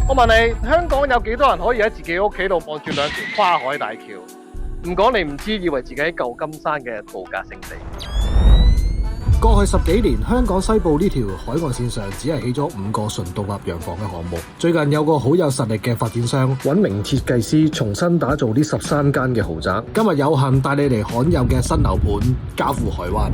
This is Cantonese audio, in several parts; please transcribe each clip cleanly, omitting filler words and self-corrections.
我問你，香港有幾多人可以喺自己屋企度望住兩條跨海大橋？唔講你唔知，以為自己喺舊金山嘅度假勝地。過去10幾年，香港西部呢條海岸線上只係起咗5個純獨立洋房嘅項目。最近有個好有實力嘅發展商揾名設計師重新打造呢13間嘅豪宅。今日有幸帶你嚟罕有嘅新樓盤嘉富海灣。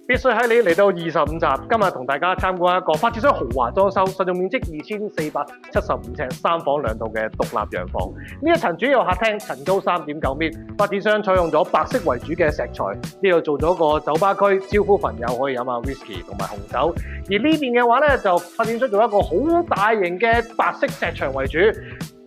必須喺你嚟到25集，今日同大家參觀一個發展商豪華裝修，實用面積2475尺3房2套嘅獨立洋房。呢一層主要客廳，層高3.9米，發展商採用咗白色為主嘅石材，呢度做咗個酒吧區，招呼朋友可以飲下 whisky 同埋紅酒。而呢邊嘅話咧，就發展出咗一個好大型嘅白色石牆為主。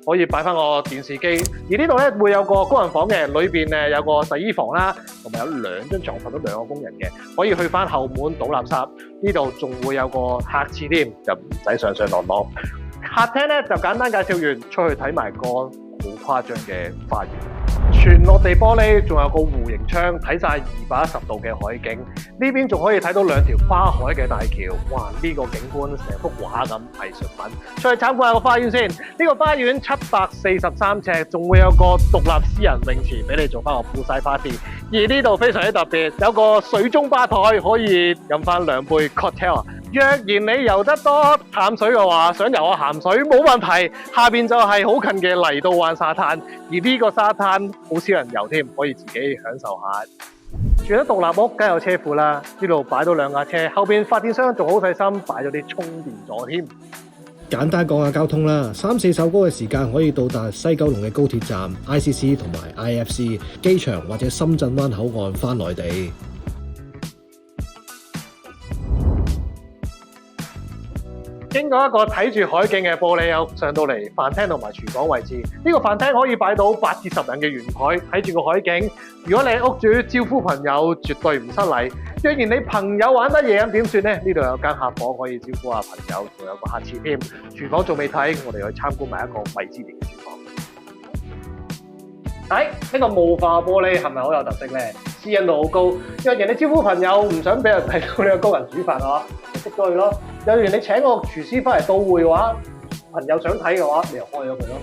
可以擺翻個電視機，而呢度咧會有個工人房嘅，裏邊誒有個洗衣房啦，同埋有2張床瞓到2個工人嘅，可以去翻後門倒垃圾。呢度仲會有個客廁添，就唔使上上落落。客廳咧就簡單介紹完，出去睇埋個好誇張嘅花園。全落地玻璃，仲有個弧形窗，睇晒210度嘅海景。呢邊仲可以睇到2條跨海嘅大橋，哇！呢個景觀成幅畫咁，藝術品。出去參觀下個花園先。呢個花園743尺，仲會有個獨立私人泳池俾你做翻個 poolside party。而呢度非常之特別，有個水中吧台可以飲翻2杯 cocktail。若然你游得多淡水嘅話，想游下鹹水冇問題，下邊就係好近嘅麗都灣沙灘，而呢個沙灘好少人游添，可以自己享受下。住喺獨立屋梗有車庫啦，呢度擺到2架車，後邊發展商仲好細心擺咗啲充電座添。簡單講下交通啦，3-4首歌嘅時間可以到達西九龍嘅高鐵站、ICC 同埋 IFC 機場或者深圳灣口岸返內地。經過一個睇住海景嘅玻璃屋，上到嚟飯廳同埋廚房位置。呢個飯廳可以擺到8至10人嘅圓台，睇住個海景。如果你係屋主招呼朋友，絕對唔失禮。若然你朋友玩得夜咁點算呢？呢度有間客房可以招呼下朋友，仲有個客廁添。廚房仲未睇，我哋去參觀埋一個米芝蓮嘅廚房。呢個霧化玻璃係咪好有特色呢？私隱度好高。若然你招呼朋友唔想俾人睇到你個高人煮飯嘅話，就熄咗佢咯。若然你請個廚師翻嚟到會嘅話，朋友想睇嘅話，你又開咗佢咯。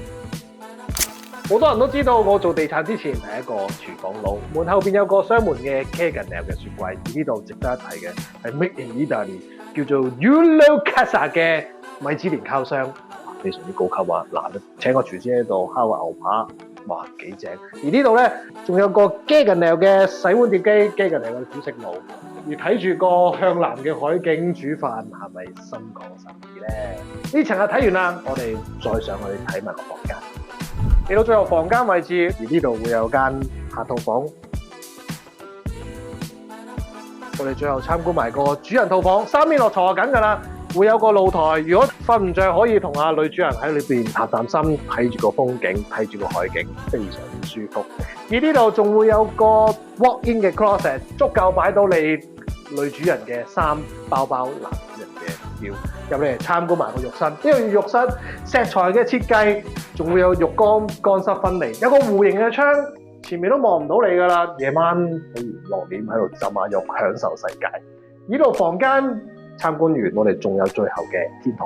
好多人都知道我做地產之前係一個廚房佬，門後邊有個雙門嘅 Keganel 嘅雪櫃，而呢度值得一睇嘅係 Made in Italy 叫做 Ulo Casa 嘅米芝蓮烤箱，非常之高級啊！嗱，請個廚師喺度烤個牛扒。哇，幾正！而呢度咧，仲有個 Keganel 嘅洗碗碟機 ，Keganel 嘅煮食爐，而睇住個向南嘅海景煮飯，係咪心曠神怡咧？呢層啊睇完啦，我哋再上去睇埋個房間。嚟到最後房間位置，而呢度會有間客套房。我哋最後參觀埋個主人套房，3面落床就緊㗎啦。會有個露台，如果瞓唔着可以同阿女主人喺裏邊談談心，睇住個風景，睇住個海景，非常之舒服。而呢度仲會有個 walk-in 嘅 closet， 足夠擺到你女主人嘅衫、包包、男人嘅表。入嚟參觀埋個浴室，呢個浴室石材嘅設計，仲會有浴缸乾濕分離，有個弧形嘅窗，前面都望唔到你㗎啦。夜晚可以落臉喺度浸下浴，享受世界。呢度房間。參觀完，我哋仲有最後嘅天台。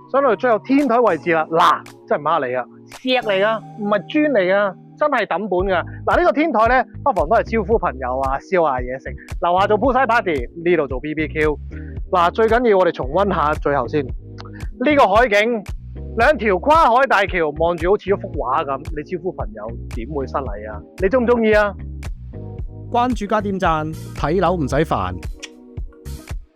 上到最後天台位置啦，嗱，真係唔蝦你啊，石嚟噶，唔係磚嚟噶，真係抌本噶。嗱，呢個天台咧，不妨都係招呼朋友啊，燒下嘢食，樓下做 poolside party，呢度做 BBQ。嗱，最緊要我哋重溫下最後先。呢個海景，2條跨海大橋，望住好似一幅畫咁，你招呼朋友點會失禮啊？你中唔中意啊？關注加點讚，睇樓唔使煩。